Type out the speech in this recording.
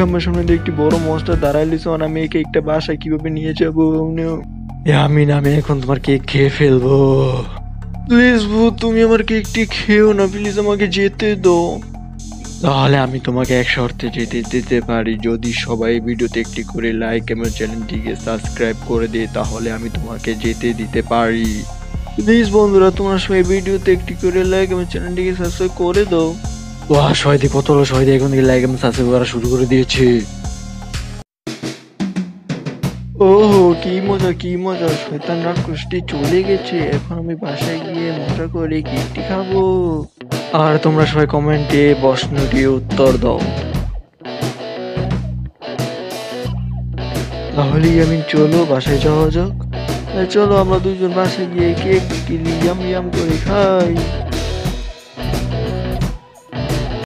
আমার সামনে দিয়ে একটি বড় মনস্টার দাঁড়াইলিস, আমি এই কেকটা বাসায় কিভাবে নিয়ে যাবো? আমি এখন তোমার কেক খেয়ে ফেলবো। প্লিজ ভূত, তুমি আমার কেকটি খেও না, প্লিজ আমাকে যেতে দাও। তাহলে আমি তোমাকে এক শর্তে যেতে দিতে পারি, যদি সবাই ভিডিওতে একটি করে লাইক এবং চ্যানেলটিকে সাবস্ক্রাইব করে দেয়, তাহলে আমি তোমাকে যেতে দিতে পারি। প্লিজ বন্ধুরা, তোমরা সবাই ভিডিওতে একটি করে লাইক এবং চ্যানেলটিকে সাবস্ক্রাইব করে দাও। বাহ, সবাই কত হলো, সবাই এখন থেকে লাইক এবং সাবস্ক্রাইব করা শুরু করে দিয়েছে। ওহো, কি মজা কি মজা, শয়তান রাক্ষসটি চলে গেছে। এখন আমি বাসায় গিয়ে মজা করে কেকটি খাবো। আর তোমরা সবাই কমেন্টে প্রশ্নটি উত্তর দাও। তাহলেই আমি চলো বাসায় যাওয়া যাক। চলো আমরা দুজন বাসায় গিয়ে কেক ইয়াম ইয়াম করে খাই।